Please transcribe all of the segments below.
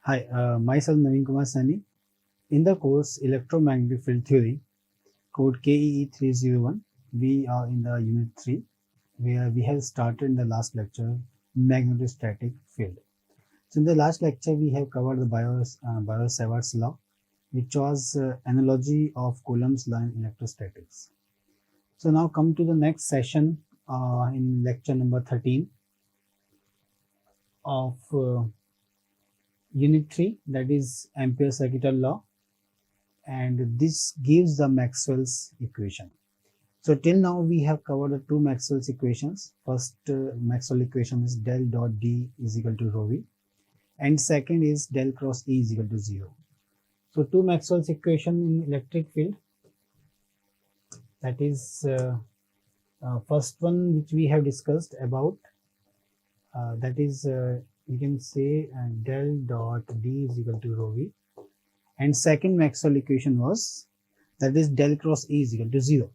Hi, myself Naveen Kumar Saini. In the course Electromagnetic Field Theory, code KEE 301, we are in the unit 3, where we have started in the last lecture magnetostatic field. So in the last lecture, we have covered the Biot-Savart's law, which was analogy of Coulomb's law in electrostatics. So now come to the next session in lecture number 13 of unit 3, that is Ampere's circuital law, and this gives the Maxwell's equation. So till now we have covered the two Maxwell's equations. First Maxwell equation is del dot D is equal to rho V, and second is del cross E is equal to 0. So two Maxwell's equation in electric field, that is first one which we have discussed about, that is we can say del dot D is equal to rho V, and second Maxwell equation was, that is del cross E is equal to 0.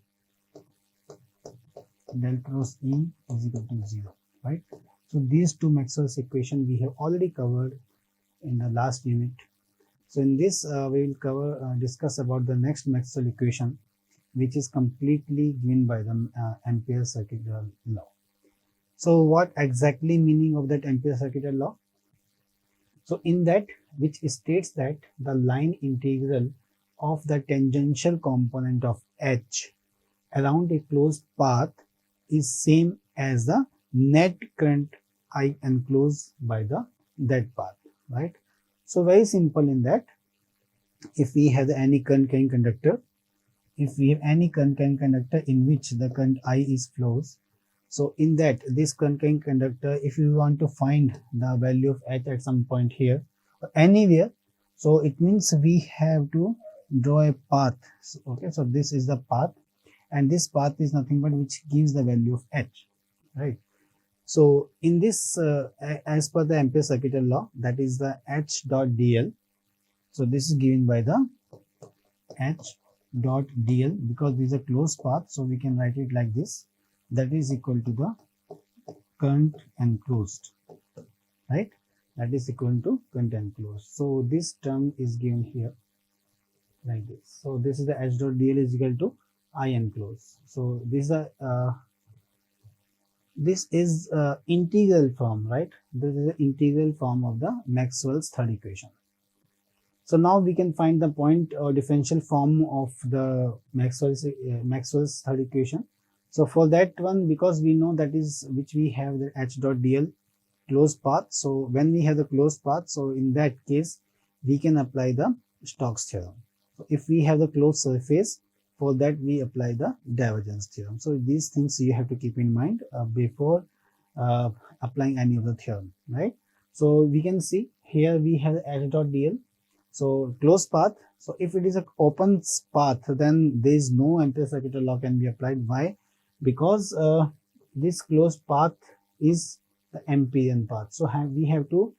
Del cross E is equal to 0, right? So these two Maxwell's equation we have already covered in the last unit. So in this we will discuss about the next Maxwell equation, which is completely given by the Ampere's circuital law. So what exactly meaning of that Ampere's circuital law? So in that, which states that the line integral of the tangential component of H around a closed path is same as the net current I enclosed by that path, right? So very simple in that, if we have any current carrying conductor, in which the current I is flows, so in that, this current carrying conductor, if you want to find the value of H at some point here or anywhere, so it means we have to draw a path. So, okay, so this is the path, and this path is nothing but which gives the value of H, right? So in this, as per the Ampere's circuital law, that is the H dot dl. So this is given by the H dot dl, because this is a closed path, so we can write it like this, that is equal to the current enclosed, right? That is equal to current enclosed. So this term is given here like this. So this is the H dot dl is equal to I enclosed. So this is integral form, right? This is the integral form of the Maxwell's third equation. So now we can find the point or differential form of the Maxwell's third equation. So for that one, because we know that is which we have the H dot dl closed path. So when we have the closed path, so in that case we can apply the Stokes theorem. So if we have the closed surface, for that we apply the divergence theorem. So these things you have to keep in mind before applying any of the theorem, right? So we can see here we have H dot dl. So closed path. So if it is an open path, then there is no Ampere's circuital law can be applied. Why? Because this closed path is the Amperian path. So we have to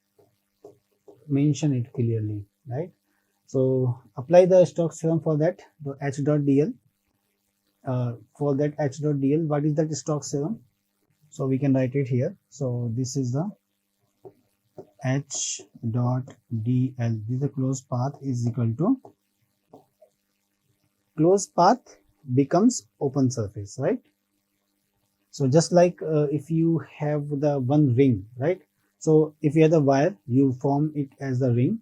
mention it clearly, right? So apply the Stokes theorem for that, the H dot dl. For that H dot dl, what is that Stokes theorem? So we can write it here. So this is the H dot dl. This is the closed path is equal to, closed path becomes open surface, right? So just like if you have the one ring, right? So if you have the wire, you form it as the ring.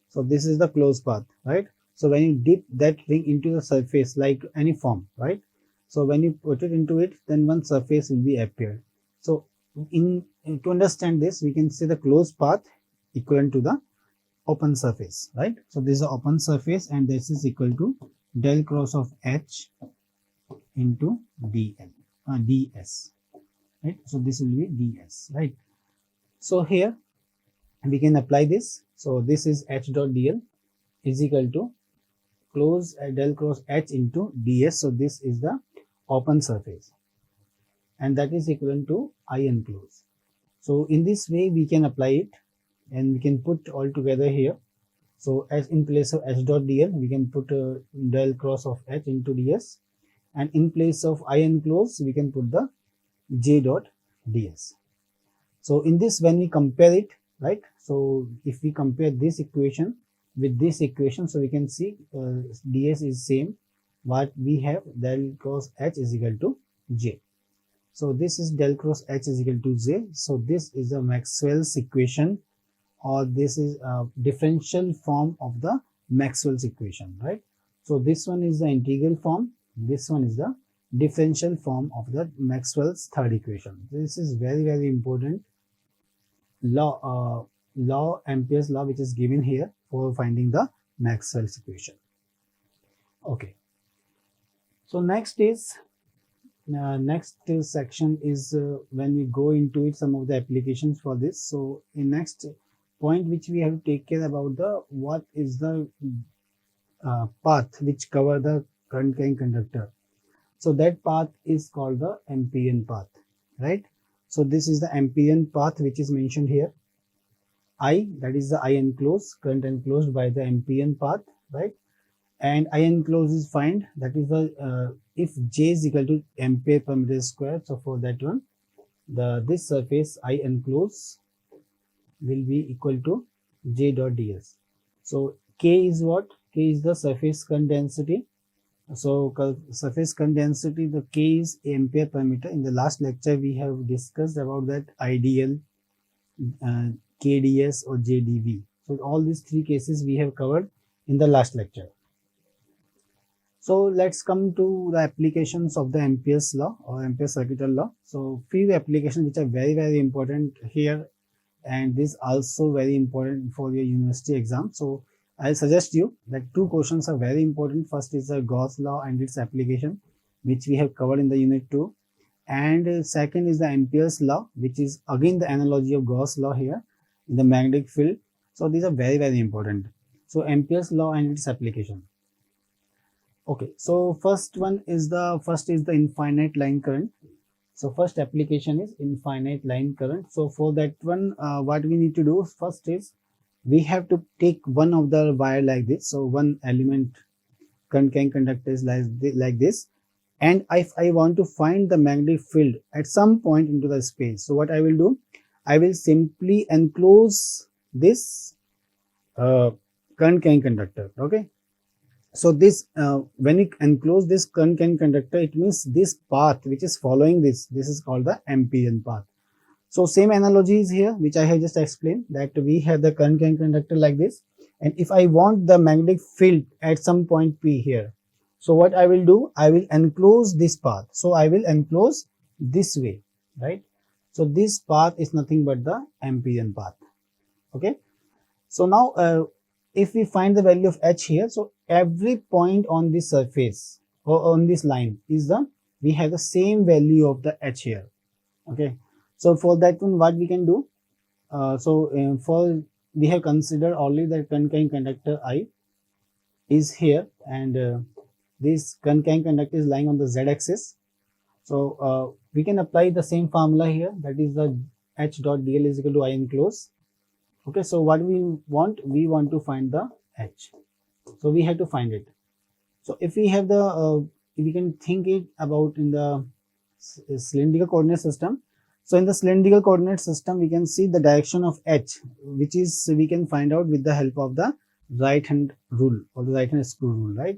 So this is the closed path, right? So when you dip that ring into the surface like any form, right? So when you put it into it, then one surface will be appeared. So to understand this, we can say the closed path equivalent to the open surface, right? So this is the open surface, and this is equal to del cross of H into ds, right? So this will be ds, right? So here we can apply this. So this is H dot dl is equal to close del cross H into ds. So this is the open surface, and that is equivalent to I enclosed. So in this way we can apply it, and we can put all together here. So as in place of H dot dl, we can put del cross of H into ds, and in place of I enclosed, we can put the J dot ds. So in this, when we compare it, right? So if we compare this equation with this equation, so we can see ds is same what we have, del cross h is equal to j. So this is del cross h is equal to j. So this is a Maxwell's equation, or this is a differential form of the Maxwell's equation, right? So this one is the integral form, this one is the differential form of the Maxwell's third equation. This is very important law, Ampere's law, which is given here for finding the Maxwell's equation. Okay, so next section is when we go into it, some of the applications for this. So in next point which we have to take care about the what is the path which cover the current carrying conductor. So that path is called the Amperian path, right? So this is the Amperian path which is mentioned here. I, that is the I enclosed, current enclosed by the Amperian path, right? And I enclosed is find, that is the if J is equal to ampere per meter square. So for that one, this surface I enclosed will be equal to J dot ds. So K is what? K is the surface current density. So surface current density, the K is ampere per meter. In the last lecture we have discussed about that IDL, KDS or JDV. So all these three cases we have covered in the last lecture. So let's come to the applications of the Ampere's law or Ampere's circuital law. So few applications which are very important here, and this also very important for your university exam. So I suggest you that two questions are very important. First is the Gauss law and its application, which we have covered in the unit 2. And second is the Ampere's law, which is again the analogy of Gauss law here in the magnetic field. So these are very important. So Ampere's law and its application. Okay, so first is the infinite line current. So first application is infinite line current. So for that one, what we need to do first is we have to take one of the wire like this. So one element current carrying conductor is like this, and if I want to find the magnetic field at some point into the space, so what I will do, I will simply enclose this current carrying conductor. Okay, so this when you enclose this current carrying conductor, it means this path which is following this is called the Amperian path. So same analogy is here, which I have just explained, that we have the current carrying conductor like this, and if I want the magnetic field at some point P here, so what I will do, I will enclose this path. So I will enclose this way, right? So this path is nothing but the Amperian path. Okay, so now if we find the value of h here, so every point on this surface or on this line is we have the same value of the h here. Okay, so for that one, what we can do, we have considered only the current carrying conductor I is here, and this current carrying conductor is lying on the z-axis. So we can apply the same formula here, that is the h dot dl is equal to I enclosed. Okay, so what we want to find the h. So we have to find it. So if we have the we can think it about in the cylindrical coordinate system. So in the cylindrical coordinate system, we can see the direction of h, which is we can find out with the help of the right hand rule or the right hand screw rule, right?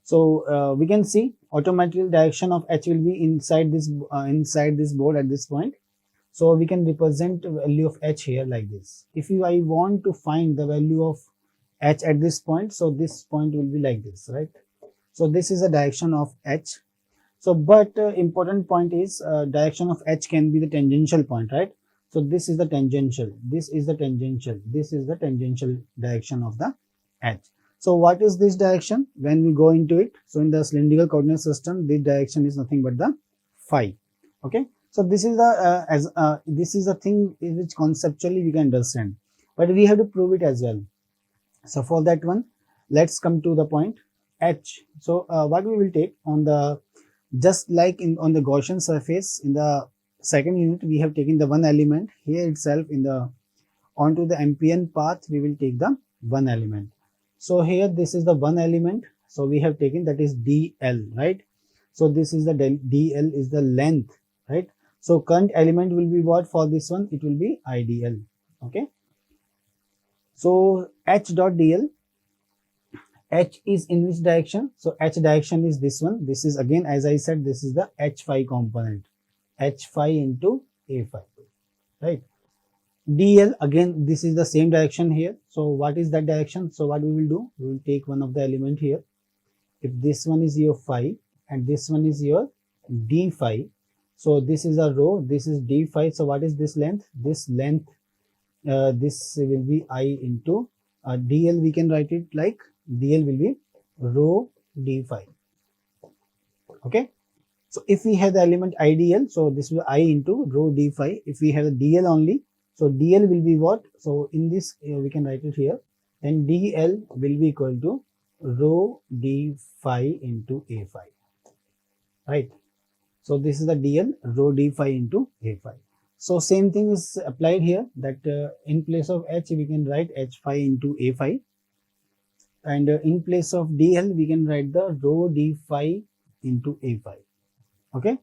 So we can see automatically direction of h will be inside this board at this point. So we can represent the value of h here like this. If I want to find the value of h at this point, so this point will be like this, right? So this is the direction of h. So but important point is direction of h can be the tangential point, right? So this is the tangential, this is the tangential, this is the tangential direction of the h. So what is this direction when we go into it? So in the cylindrical coordinate system, this direction is nothing but the phi. Okay, so this is the this is a thing which conceptually we can understand, but we have to prove it as well. So for that one, let's come to the point h. So what we will take on the, just like on the Gaussian surface in the second unit, we have taken the one element here itself in the onto the Amperian path, we will take the one element. So here this is the one element, so we have taken that is dl, right? So this is the dl is the length, right? So current element will be what for this one? It will be idl. Okay, So H dot dl, H is in which direction? So H direction is this one. This is again, as I said, this is the H phi component, H phi into A phi, right? DL, again, this is the same direction here. So what is that direction? So what we will do? We will take one of the element here. If this one is your phi and this one is your d phi, so this is a rho, this is d phi. So what is this length? This length, this will be I into dl. We can write it like dl will be rho d phi. Okay. So if we have the element idl, so this will I into rho d phi. If we have the dl only, so dl will be what? So in this we can write it here. Then dl will be equal to rho d phi into a phi, right? So this is the dl, rho d phi into a phi. So same thing is applied here, that in place of h we can write h phi into a phi, and in place of dl we can write the rho d phi into a phi. Okay.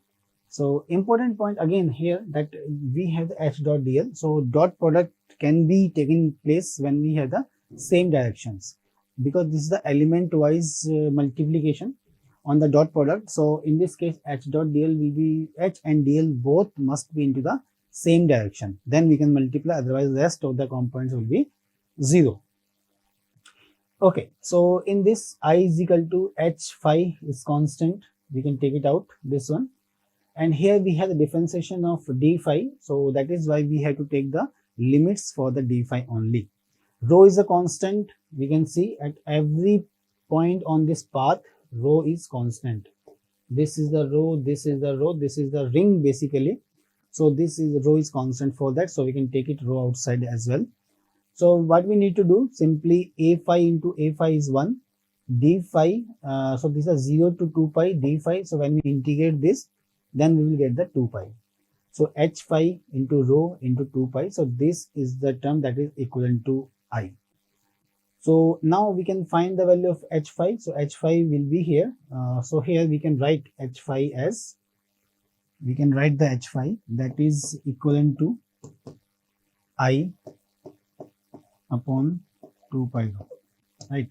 So important point again here, that we have the h dot dl. So dot product can be taken place when we have the same directions, because this is the element wise multiplication on the dot product. So in this case h dot dl will be, h and dl both must be into the same direction, then we can multiply, otherwise the rest of the components will be 0. Okay, so in this I is equal to h phi is constant, we can take it out, this one, and here we have the differentiation of d phi, so that is why we have to take the limits for the d phi only. Rho is a constant, we can see at every point on this path rho is constant. This is the rho, this is the rho, this is the ring basically. So this is rho is constant for that, so we can take it rho outside as well. So what we need to do, simply a phi into a phi is 1, d phi, so this is 0 to 2 pi d phi, so when we integrate this, then we will get the 2 pi. So h phi into rho into 2 pi, so this is the term that is equivalent to I. So now we can find the value of h phi. So h phi will be here. So here we can write h phi as, we can write the h phi that is equivalent to I upon 2 pi rho, right?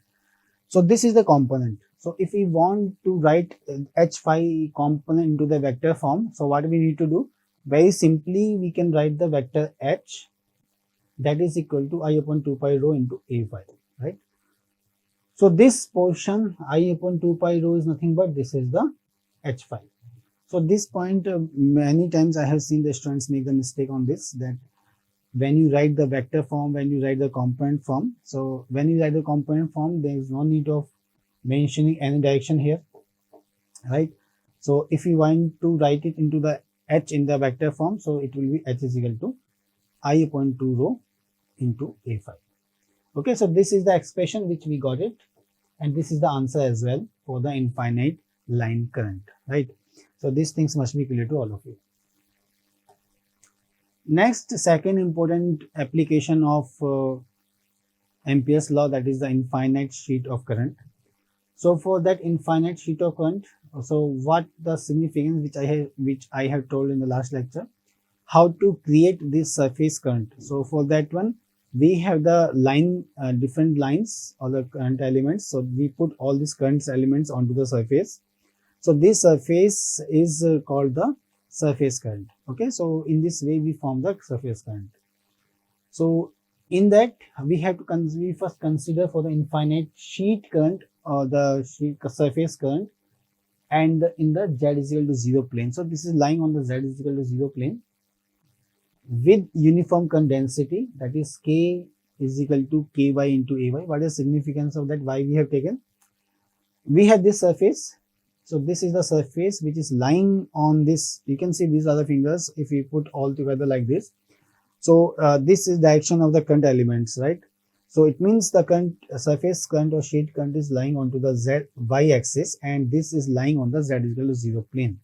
So this is the component. So if we want to write h phi component into the vector form, so what we need to do? Very simply, we can write the vector h that is equal to I upon 2 pi rho into a phi, right? So this portion I upon 2 pi rho is nothing but this is the h phi. So this point, many times I have seen the students make the mistake on this, that when you write the vector form, when you write the component form, so when you write the component form, there is no need of mentioning any direction here, right? So if you want to write it into the h in the vector form, so it will be h is equal to I upon 2 rho into a phi. Okay, so this is the expression which we got it, and this is the answer as well for the infinite line current, right? So these things must be clear to all of you. Next, second important application of Ampere's law, that is the infinite sheet of current. So for that infinite sheet of current, so what the significance which I have told in the last lecture, how to create this surface current. So for that one, we have the line, different lines or the current elements. So we put all these current elements onto the surface. So this surface is called the surface current. Okay, so in this way we form the surface current. So in that we have to we first consider for the infinite sheet current or the surface current, and in the z is equal to 0 plane. So this is lying on the z is equal to 0 plane with uniform current density, that is k is equal to ky into ay. What is the significance of that? Why we have taken? We have this surface. So this is the surface which is lying on this. You can see these are the fingers if we put all together like this. So this is direction of the current elements, right? So it means the current surface current or sheet current is lying onto the y axis, and this is lying on the z is equal to 0 plane.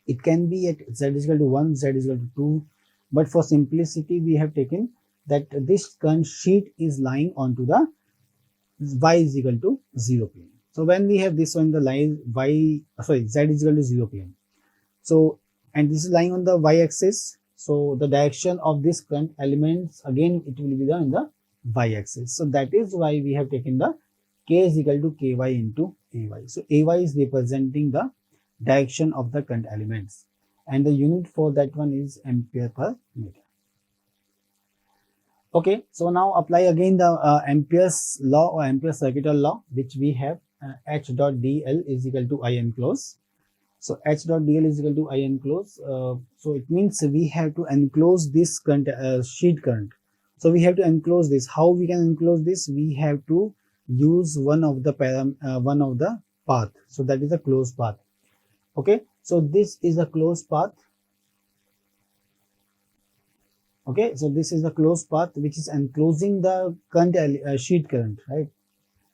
It can be at z is equal to 1, z is equal to 2, but for simplicity we have taken that this current sheet is lying onto the y is equal to 0 plane. So when we have this on the line z is equal to 0 plane, so and this is lying on the y axis, so the direction of this current elements again it will be in the y-axis. So that is why we have taken the k is equal to ky into ay. So ay is representing the direction of the current elements, and the unit for that one is ampere per meter. Okay, so now apply again the Ampere's law or Ampere's circuital law, which we have H dot dl is equal to I enclose. So H dot dl is equal to I enclose. So it means we have to enclose this current, sheet current. So we have to enclose this. How we can enclose this? We have to use one of the path. So that is a closed path. Okay, so this is a closed path. Okay, so this is the closed path which is enclosing the current sheet current, right?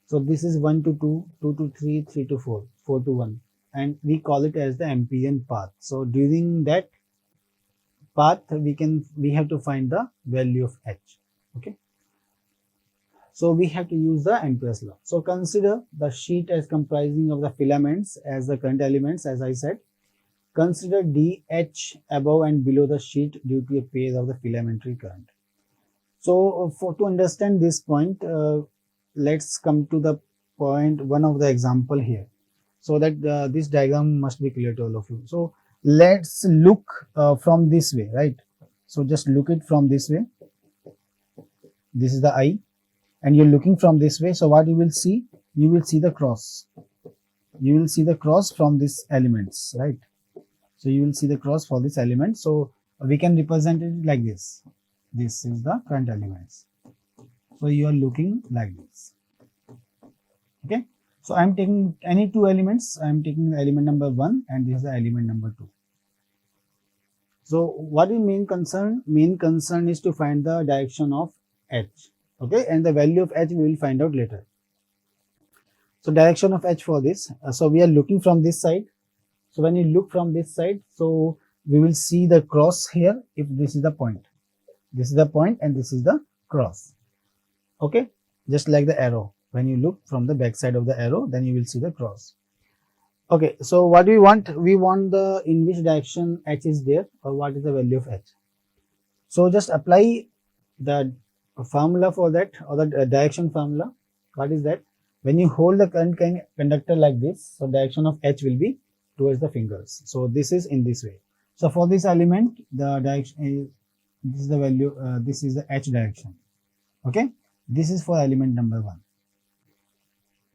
So this is 1 to 2, 2 to 3, 3 to 4, 4 to 1, and we call it as the Amperian path. So during that path we have to find the value of H. Okay, so we have to use the Ampere's law. So consider the sheet as comprising of the filaments as the current elements, as I said. Consider DH above and below the sheet due to a pair of the filamentary current. So to understand this point, let's come to the point, one of the example here, so that this diagram must be clear to all of you. So let's look from this way, right? So just look it from this way. This is the eye, and you're looking from this way. So what you will see? You will see the cross. You will see the cross from these elements, right? So you will see the cross for this element. So we can represent it like this. This is the current elements. So you are looking like this. Okay. So I am taking any two elements. I am taking the element number 1 and this is the element number 2. So what is main concern? Main concern is to find the direction of H. Okay, and the value of H we will find out later. So direction of H for this. So we are looking from this side. So when you look from this side, so we will see the cross here. If this is the point, this is the point and this is the cross. Okay, just like the arrow. When you look from the back side of the arrow, then you will see the cross. Okay, so what do we want? We want the in which direction H is there, or what is the value of H. So just apply the formula for that, or the direction formula. What is that? When you hold the current conductor like this, so direction of H will be towards the fingers. So this is in this way. So for this element, the direction is, this is the value, this is the H direction. Okay, this is for element number 1.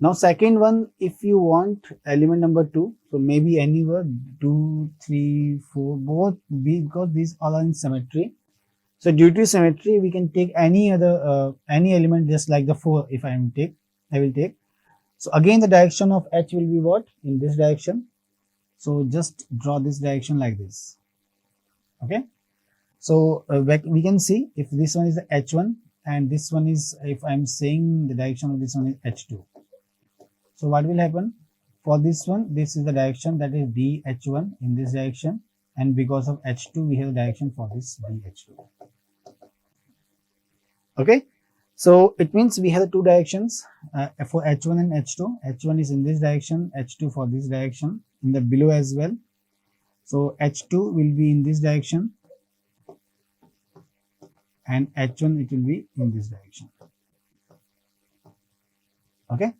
Now second one, if you want element number 2, so maybe anywhere 2, 3, 4, both, because these all are in symmetry. So due to symmetry, we can take any other any element, just like the 4. If I will take. So again, the direction of H will be what? In this direction. So just draw this direction like this. Okay. So we can see if this one is the H1 and this one is, if I'm saying the direction of this one is H2. So what will happen? For this one, this is the direction, that is DH1 in this direction, and because of H2 we have the direction for this DH2. Okay. So it means we have the two directions for H1 and H2. H1 is in this direction, H2 for this direction, in the below as well. So H2 will be in this direction and H1 it will be in this direction. Okay.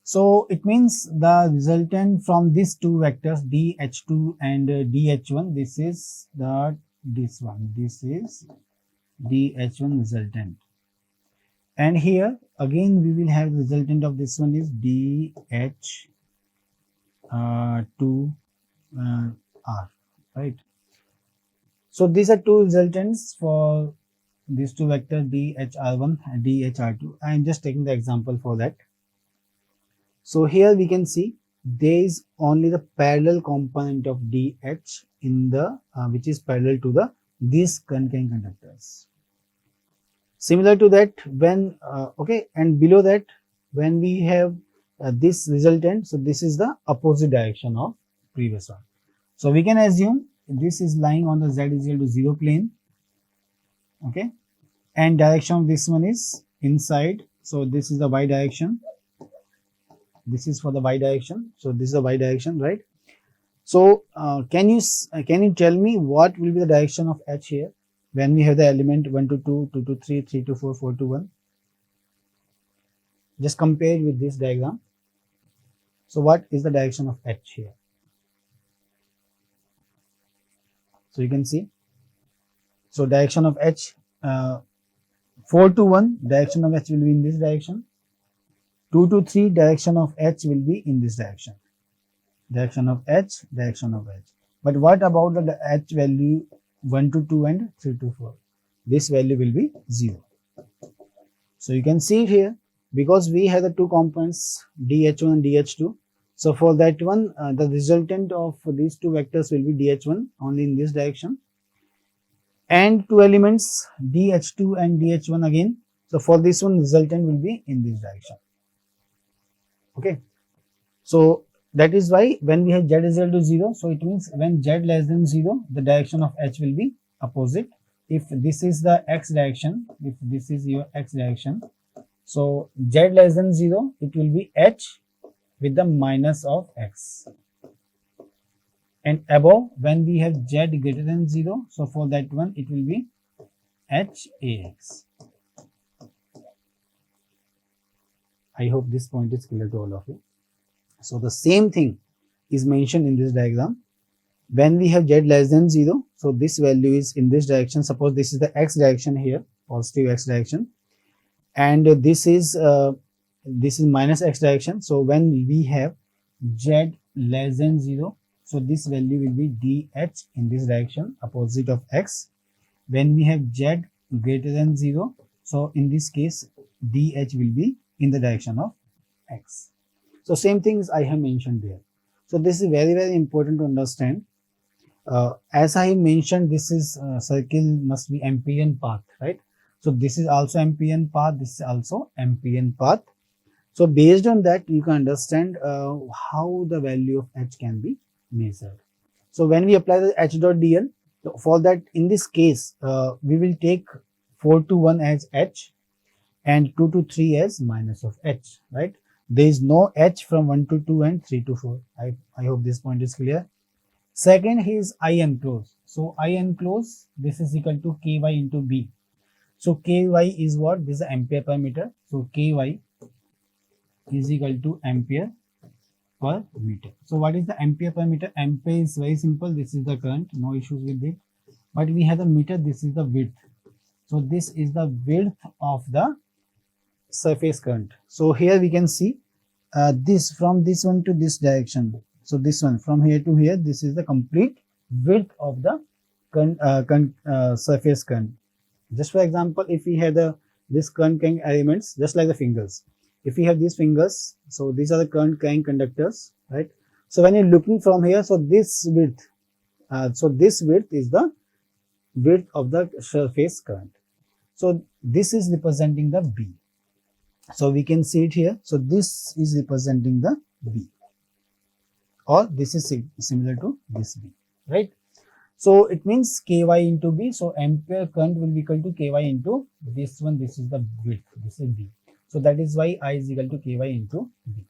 So it means the resultant from these two vectors DH2 and DH1, this is this is DH1 resultant. And here again we will have resultant of this one is DH2 R, right? So these are two resultants for these two vectors DHR1 and DHR2. I am just taking the example for that. So here we can see there is only the parallel component of DH in the which is parallel to these current carrying conductors. Similar to that, when okay, and below that, when we have this resultant, so this is the opposite direction of previous one. So we can assume this is lying on the z is equal to 0 plane. Okay, and direction of this one is inside. So this is the y direction. This is for the y direction. So this is the y direction, right? So can you tell me what will be the direction of H here? when we have the element 1 to 2, 2 to 3, 3 to 4, 4 to 1. Just compare with this diagram. So what is the direction of H here? So you can see. So direction of H, 4 to 1, direction of H will be in this direction. 2 to 3, direction of H will be in this direction. Direction of H, direction of H. But what about the H value 1 to 2 and 3 to 4? This value will be 0. So you can see it here, because we have the two components dH1 and dH2. So for that one, the resultant of these two vectors will be dH1 only in this direction, and two elements dH2 and dH1 again. So for this one, resultant will be in this direction. Okay. So that is why when we have Z is equal to 0, so it means when Z less than 0, the direction of H will be opposite. If this is the X direction, if this is your X direction, so Z less than 0, it will be H with the minus of X. And above, when we have Z greater than 0, so for that one, it will be HAX. I hope this point is clear to all of you. So the same thing is mentioned in this diagram. When we have Z less than 0, so this value is in this direction. Suppose this is the X direction here, positive X direction, and this is minus X direction. So when we have Z less than 0, so this value will be dH in this direction, opposite of X. When we have Z greater than 0, so in this case dH will be in the direction of X. So same things I have mentioned there. So this is very, very important to understand. As I mentioned, this is circle must be Amperian path, right? So this is also Amperian path, this is also Amperian path. So based on that, you can understand how the value of H can be measured. So when we apply the H dot dl, for that, in this case, we will take 4 to 1 as H and 2 to 3 as minus of H, right? There is no H from 1 to 2 and 3 to 4. I hope this point is clear. Second is I enclose. So I enclose, this is equal to Ky into B. So Ky is what? This is ampere per meter. So Ky is equal to ampere per meter. So what is the ampere per meter? Ampere is very simple. This is the current, no issues with it. But we have the meter, this is the width. So this is the width of the surface current. So here we can see this from this one to this direction. So this one from here to here, this is the complete width of the surface current. Just for example, if we have this current carrying elements, just like the fingers. If we have these fingers, so these are the current carrying conductors, right? So when you're looking from here, so this width is the width of the surface current. So this is representing the B. So we can see it here. So this is representing the B, or this is similar to this B, right? So it means Ky into B. So ampere current will be equal to Ky into this one. This is the width. This is B. So that is why I is equal to Ky into B.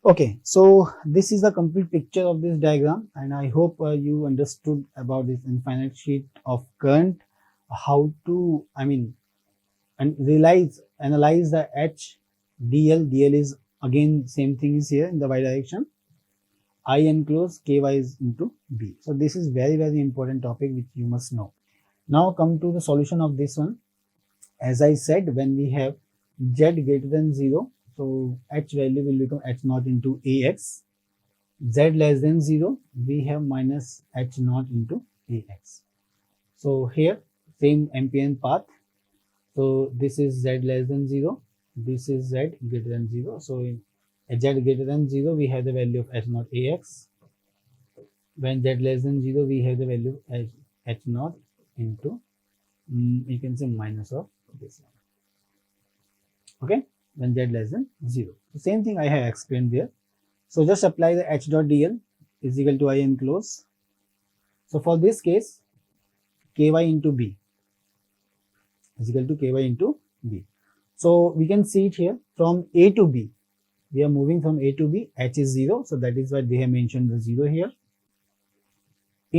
Okay, so this is the complete picture of this diagram, and I hope you understood about this infinite sheet of current, how to, analyze the H dl. dl is again same thing is here in the y direction. I enclose, Ky is into B. So this is very, very important topic which you must know. Now come to the solution of this one. As I said, when we have Z greater than 0, so H value will become H naught into Ax. Z less than 0, we have minus H naught into Ax. So here same Amperian path. So this is Z less than 0, this is Z greater than 0. So in Z greater than 0, we have the value of H naught Ax. When Z less than 0, we have the value of H naught into, you can say minus of this one. Okay, when Z less than 0. The same thing I have explained there. So just apply the H dot dl is equal to I enclose. So for this case, Ky into B is equal to Ky into B. So we can see it here from A to B. We are moving from A to B. H is 0. So that is why they have mentioned the 0 here.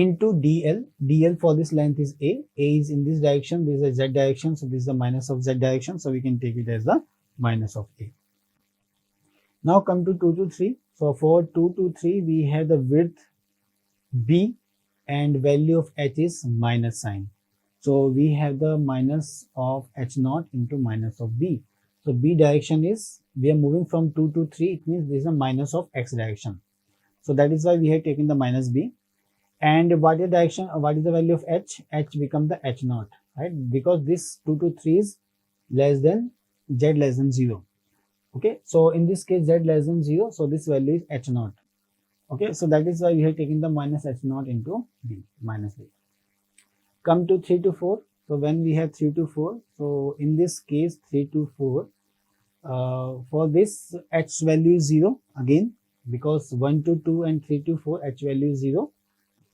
into dl. dl for this length is a is in this direction, this is a z direction, so this is the minus of z direction, so we can take it as the minus of a. Now come to 2 to 3. So for 2 to 3 we have the width b and value of h is minus sign. So we have the minus of h naught into minus of b. So b direction is, we are moving from 2 to 3, it means this is a minus of x direction. So that is why we have taken the minus b. And what is the direction, what is the value of h? H becomes the h naught, right? Because this 2 to 3 is less than z less than 0. Okay, so in this case z less than 0, so this value is h naught. Okay, so that is why we have taken the minus h naught into b, minus b. Come to 3 to 4. So when we have 3 to 4, so in this case 3 to 4, for this h value is 0 again, because 1 to 2 and 3 to 4 h value is 0.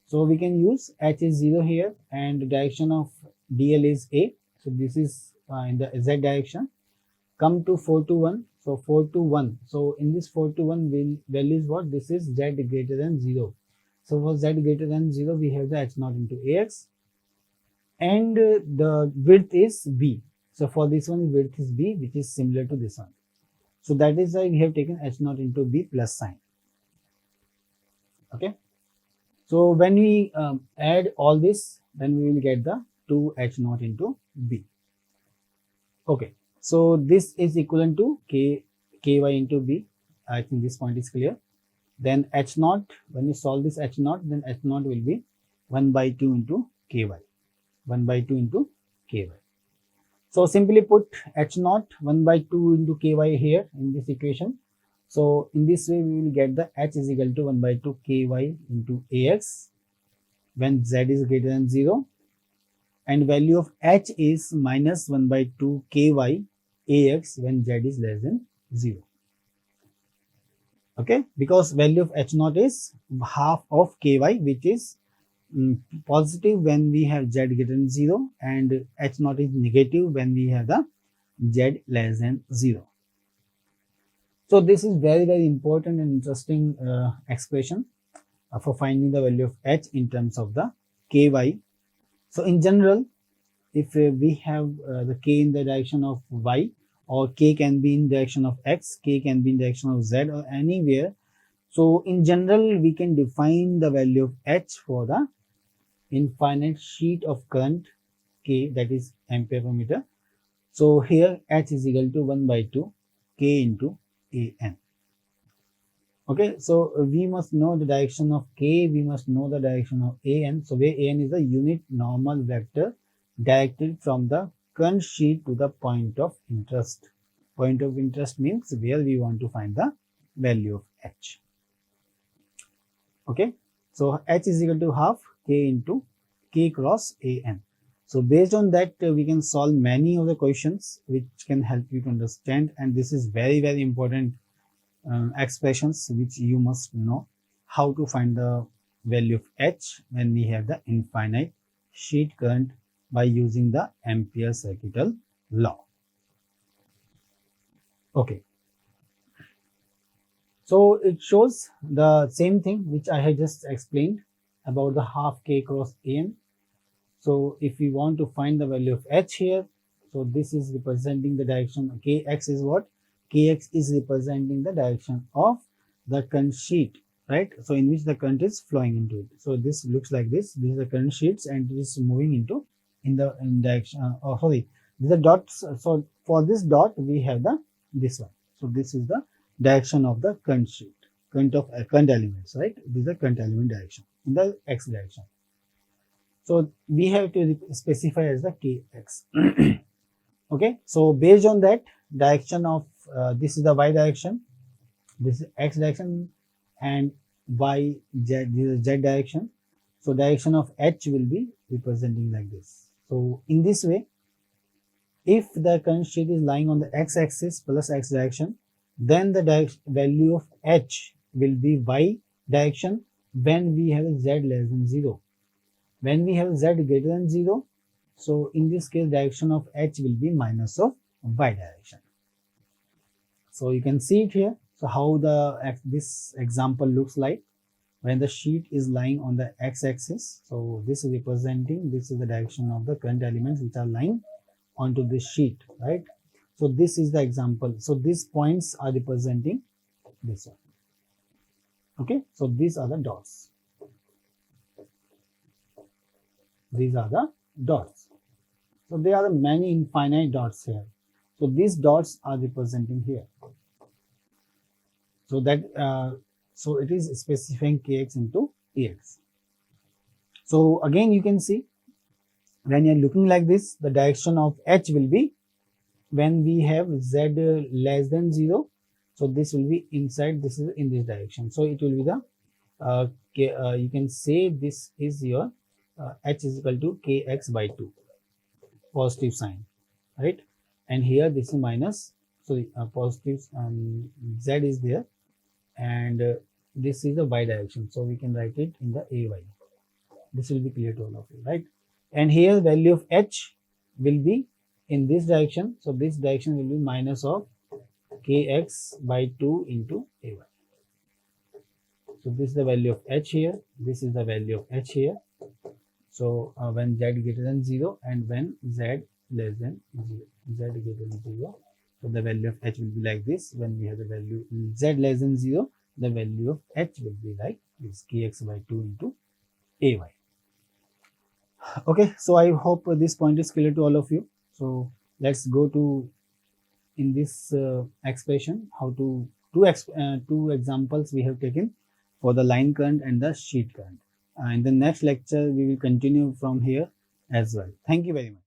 So we can use h is 0 here, and the direction of dl is a. So this is in the z direction. Come to 4 to 1. So 4 to 1. So in this 4 to 1 value is what? This is z greater than 0. So for z greater than 0, we have the h naught into ax. And the width is b. So for this one, width is b, which is similar to this one. So that is why we have taken h naught into b plus sign. Okay. So when we add all this, then we will get the 2 h naught into b. Okay. So this is equivalent to ky into b. I think this point is clear. Then h naught, when we solve this h naught, then h naught will be 1 by 2 into ky. 1 by 2 into ky. So simply put h naught 1 by 2 into ky here in this equation. So in this way we will get the h is equal to 1 by 2 ky into ax when z is greater than 0, and value of h is minus 1 by 2 ky ax when z is less than 0. Okay, because value of h naught is half of ky, which is positive when we have z greater than 0, and h naught is negative when we have the z less than 0. So this is very, very important and interesting expression for finding the value of h in terms of the ky. So in general, if we have the k in the direction of y, or k can be in direction of x, k can be in direction of z, or anywhere. So in general, we can define the value of h for the infinite sheet of current k, that is ampere per meter. So here h is equal to 1 by 2 k into an. Okay, so we must know the direction of k, we must know the direction of an. So where an is a unit normal vector directed from the current sheet to the point of interest. Point of interest means where we want to find the value of h. Okay, so h is equal to half k into k cross an. So based on that, we can solve many of the questions which can help you to understand, and this is very, very important expressions which you must know how to find the value of h when we have the infinite sheet current by using the Ampere circuital law. Okay, so it shows the same thing which I had just explained about the half k cross an. So if we want to find the value of h here, so this is representing the direction. Kx is what? Kx is representing the direction of the current sheet, right? So in which the current is flowing into it. So this looks like this. These are the current sheets, and it is moving into in direction. These are dots. So for this dot, we have this one. So this is the direction of the current sheet, current elements, right? This is the current element direction in the x direction. So we have to specify as the kx. Okay, so based on that, direction of this is the y direction, this is x direction, and y z, this is z direction. So direction of h will be representing like this. So in this way, if the current sheet is lying on the x-axis plus x direction, then the value of h will be y direction when we have z less than 0. When we have z greater than 0, so in this case direction of h will be minus of y direction. So you can see it here. So how this example looks like. when the sheet is lying on the x-axis. So this is representing, this is the direction of the current elements which are lying onto this sheet, right? So this is the example. So these points are representing this one. Okay, so these are the dots. These are the dots. So there are many infinite dots here. So these dots are representing here. So that so it is specifying kx into ex. So again you can see when you are looking like this, the direction of h will be when we have z less than 0. So this will be inside, this is in this direction. So it will be the you can say this is your h is equal to kx by 2, positive sign, right? And here this is minus, so positive z is there, and this is the y direction, so we can write it in the ay. This will be clear to all of you, right? And here value of h will be in this direction, so this direction will be minus of kx by 2 into ay. So this is the value of h here, this is the value of h here. So when z greater than 0 and when z less than 0, z greater than 0, so the value of h will be like this. When we have the value z less than 0, the value of h will be like this, kx by 2 into ay. Okay, so I hope this point is clear to all of you. So let's go to in this expression how to two examples we have taken for the line current and the sheet current. In the next lecture we will continue from here as well. Thank you very much.